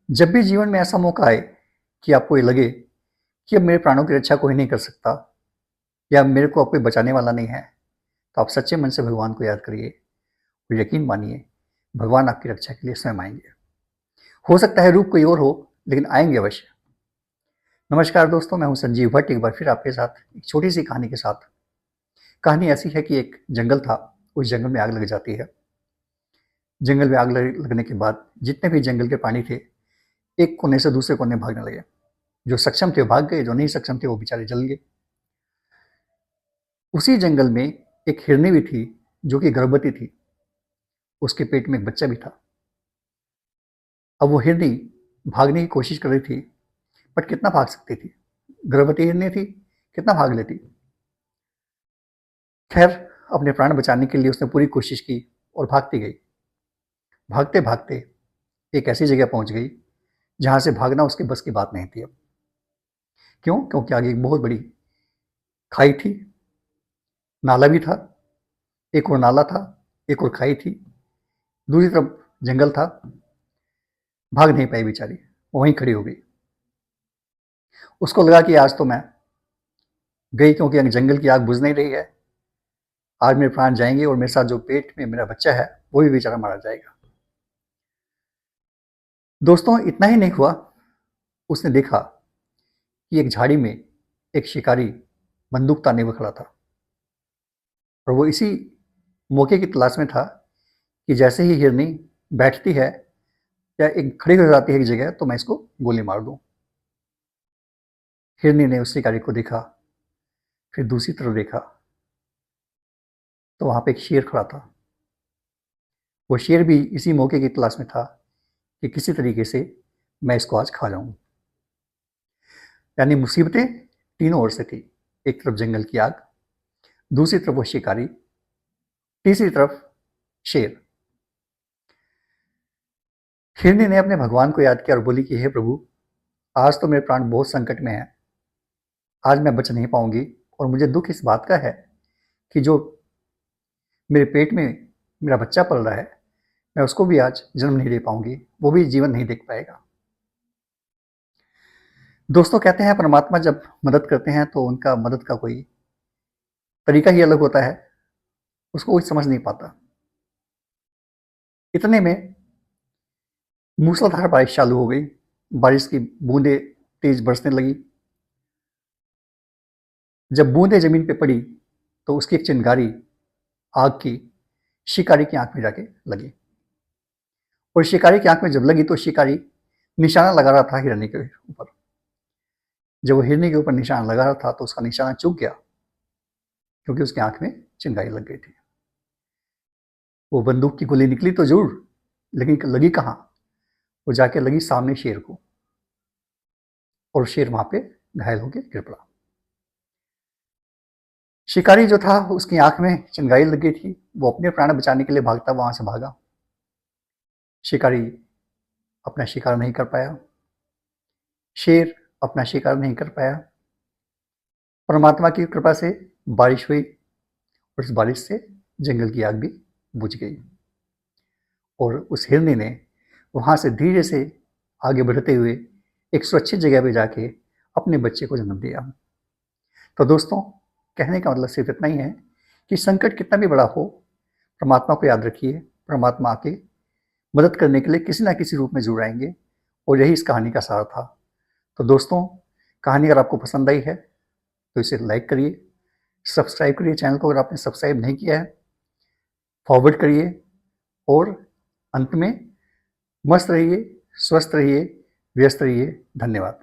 जब भी जीवन में ऐसा मौका आए कि आपको ये लगे कि अब मेरे प्राणों की रक्षा कोई नहीं कर सकता या मेरे को अब कोई बचाने वाला नहीं है, तो आप सच्चे मन से भगवान को याद करिए और यकीन मानिए, भगवान आपकी रक्षा के लिए स्वयं आएंगे। हो सकता है रूप कोई और हो, लेकिन आएंगे अवश्य। नमस्कार दोस्तों, मैं हूं संजीव भट्ट, एक बार फिर आपके साथ एक छोटी सी कहानी के साथ। कहानी ऐसी है कि एक जंगल था, उस जंगल में आग लग जाती है। जंगल में आग लगने के बाद जितने भी जंगल के प्राणी थे, एक कोने से दूसरे कोने भागने लगे। जो सक्षम थे वो भाग गए, जो नहीं सक्षम थे वो बेचारे जल गए। उसी जंगल में एक हिरनी भी थी, जो कि गर्भवती थी। उसके पेट में एक बच्चा भी था। अब वो हिरनी भागने की कोशिश कर रही थी, बट कितना भाग सकती थी? गर्भवती हिरनी थी, कितना भाग लेती? खैर, अपने प्राण बचाने के लिए उसने पूरी कोशिश की और भागती गई। भागते भागते एक ऐसी जगह पहुंच गई जहां से भागना उसके बस की बात नहीं थी अब। क्यों? क्योंकि आगे एक बहुत बड़ी खाई थी, नाला भी था। एक और नाला था, एक और खाई थी, दूसरी तरफ जंगल था। भाग नहीं पाई बेचारी, वहीं खड़ी हो गई। उसको लगा कि आज तो मैं गई, क्योंकि जंगल की आग बुझ नहीं रही है। आज मेरे प्राण जाएंगे और मेरे साथ जो पेट में मेरा बच्चा है वो भी बेचारा मारा जाएगा। दोस्तों, इतना ही नहीं हुआ, उसने देखा कि एक झाड़ी में एक शिकारी बंदूक ताने हुए खड़ा था। और वो इसी मौके की तलाश में था कि जैसे ही हिरनी बैठती है या एक खड़ी हो जाती है एक जगह, तो मैं इसको गोली मार दूं। हिरनी ने उस शिकारी को देखा, फिर दूसरी तरफ देखा, तो वहां पे एक शेर खड़ा था। वो शेर भी इसी मौके की तलाश में था कि किसी तरीके से मैं इसको आज खा जाऊं। यानी मुसीबतें तीनों ओर से थी। एक तरफ जंगल की आग, दूसरी तरफ वो शिकारी, तीसरी तरफ शेर। हिरनी ने अपने भगवान को याद किया और बोली कि हे प्रभु, आज तो मेरे प्राण बहुत संकट में है। आज मैं बच नहीं पाऊंगी, और मुझे दुख इस बात का है कि जो मेरे पेट में मेरा बच्चा पल रहा है, मैं उसको भी आज जन्म नहीं दे पाऊंगी, वो भी जीवन नहीं देख पाएगा। दोस्तों, कहते हैं परमात्मा जब मदद करते हैं तो उनका मदद का कोई तरीका ही अलग होता है, उसको कोई समझ नहीं पाता। इतने में मूसलाधार बारिश चालू हो गई। बारिश की बूंदें तेज बरसने लगी। जब बूंदें जमीन पे पड़ी तो उसकी एक चिंगारी आग की शिकारी की आंख में जाके लगी। और शिकारी की आंख में जब लगी तो शिकारी निशाना लगा रहा था हिरनी के ऊपर। जब वो हिरनी के ऊपर निशाना लगा रहा था तो उसका निशाना चूक गया, क्योंकि उसकी आंख में चिंगारी लग गई थी। वो बंदूक की गोली निकली तो जरूर, लेकिन लगी कहाँ? वो जाके लगी सामने शेर को, और शेर वहां पे घायल होकर गिर पड़ा। शिकारी जो था, उसकी आंख में चिंगारी लग गई थी। वो अपने प्राण बचाने के लिए भागता वहां से भागा। शिकारी अपना शिकार नहीं कर पाया, शेर अपना शिकार नहीं कर पाया। परमात्मा की कृपा से बारिश हुई, और उस बारिश से जंगल की आग भी बुझ गई। और उस हिरनी ने वहां से धीरे से आगे बढ़ते हुए एक सुरक्षित जगह पे जाके अपने बच्चे को जन्म दिया। तो दोस्तों, कहने का मतलब सिर्फ इतना ही है कि संकट कितना भी बड़ा हो, परमात्मा को याद रखिए। परमात्मा आके मदद करने के लिए किसी ना किसी रूप में जरूर आएंगे, और यही इस कहानी का सार था। तो दोस्तों, कहानी अगर आपको पसंद आई है तो इसे लाइक करिए, सब्सक्राइब करिए चैनल को अगर आपने सब्सक्राइब नहीं किया है, फॉरवर्ड करिए, और अंत में मस्त रहिए, स्वस्थ रहिए, व्यस्त रहिए। धन्यवाद।